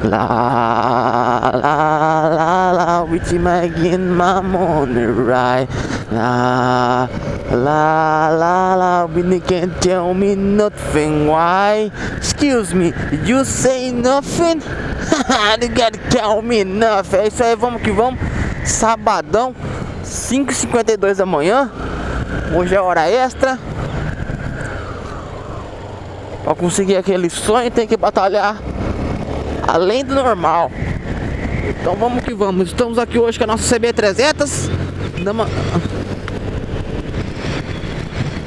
La la la la, with my getting my money right. La la la la, when you can't tell me nothing. Why? Excuse me, you say nothing? You gotta tell me nothing. É isso aí, vamos que vamos. Sabadão, 5h52 da manhã. Hoje é hora extra. Para conseguir aquele sonho tem que batalhar além do normal. Então vamos que vamos. Estamos aqui hoje com a nossa CB300,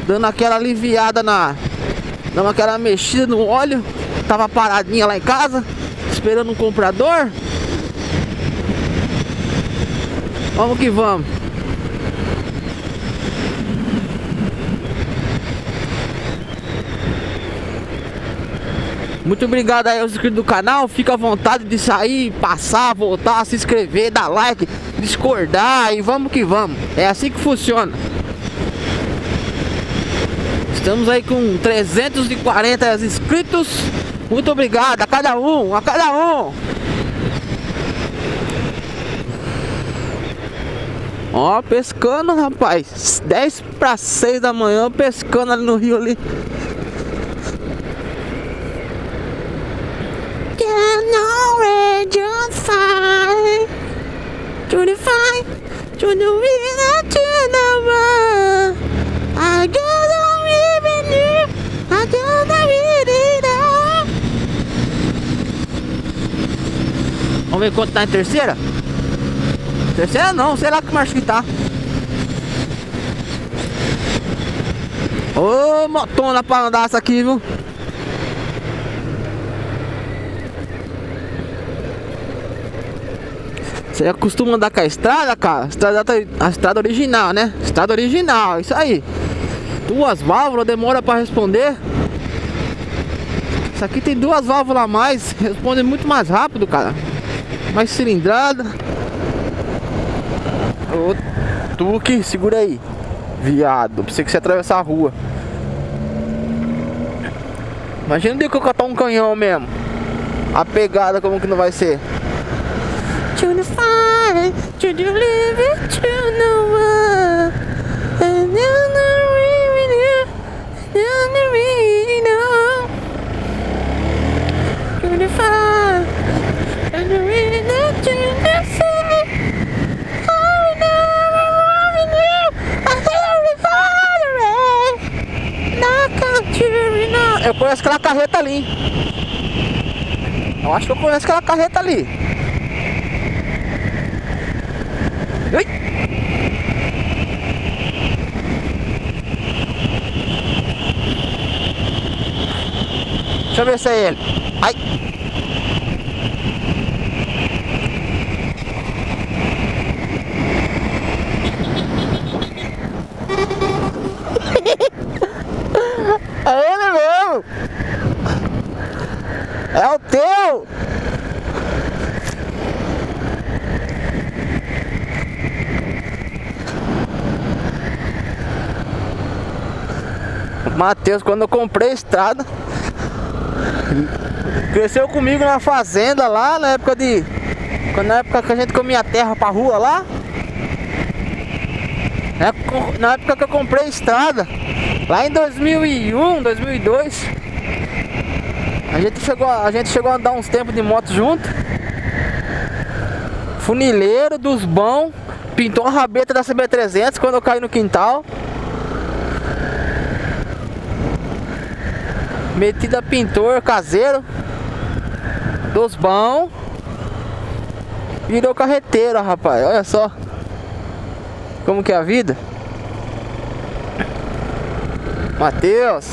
dando aquela aliviada dando aquela mexida no óleo. Tava paradinha lá em casa, esperando um comprador. Vamos que vamos. Muito obrigado aí aos inscritos do canal. Fica à vontade de sair, passar, voltar, se inscrever, dar like, discordar e vamos que vamos. É assim que funciona. Estamos aí com 340 inscritos. Muito obrigado a cada um, a cada um. Ó, pescando, rapaz. 5:50 da manhã, pescando ali no rio ali. To the fight, to the winner, to the world. I gotta live in you, I gotta read it all. Vamos ver quanto tá em terceira? Terceira não, sei lá que marcha que tá. Ô, motona pra andar essa aqui, viu? Você costuma andar com a estrada, cara? A estrada original, né? Estrada original, isso aí. 2 válvulas, demora pra responder. Isso aqui tem 2 válvulas a mais, responde muito mais rápido, cara. Mais cilindrada. Ô, Tuque, segura aí, viado. Pensei que você ia atravessar a rua. Imagina de que eu catar um canhão mesmo. A pegada como que não vai ser. To the fire, to the living, to the world. And then the reading, and the reading, to the fire, and the reading, to the sea. I never you, I hear it all. Eu conheço aquela carreta ali. Eu acho que eu conheço aquela carreta ali. Ui. Deixa eu ver se é ele. Ai. É ele mesmo. É o teu. Matheus, quando eu comprei a estrada, cresceu comigo na fazenda lá, na época que a gente comia terra pra rua lá. Na época que eu comprei a estrada, lá em 2001, 2002, a gente chegou a andar uns tempos de moto junto. Funileiro dos bons, pintou uma rabeta da CB300 quando eu caí no quintal. Metido a pintor caseiro dos bons. Virou carreteiro, rapaz. Olha só como que é a vida. Matheus.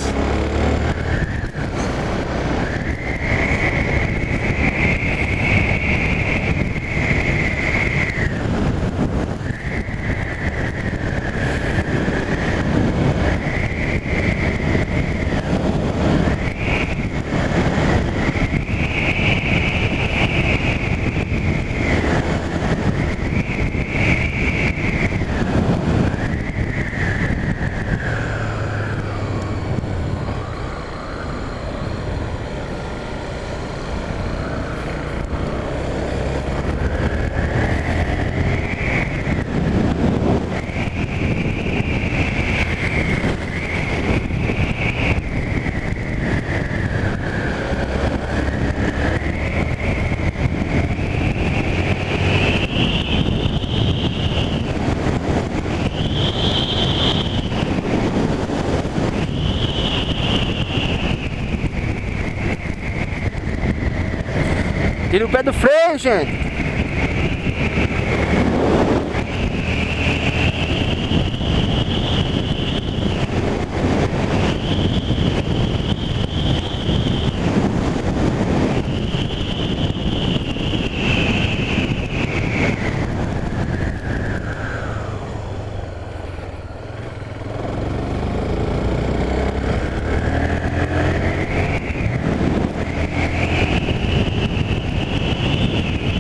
E no pé do freio, gente.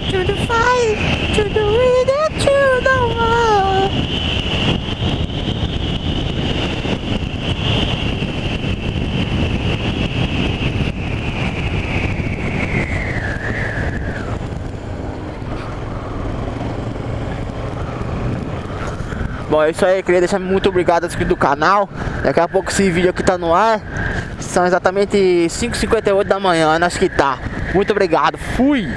To the fight, to the way that you don't want. Bom, é isso aí, queria deixar muito obrigado a inscrito do canal. Daqui a pouco esse vídeo aqui tá no ar. São exatamente 5h58 da manhã, acho que tá. Muito obrigado, fui!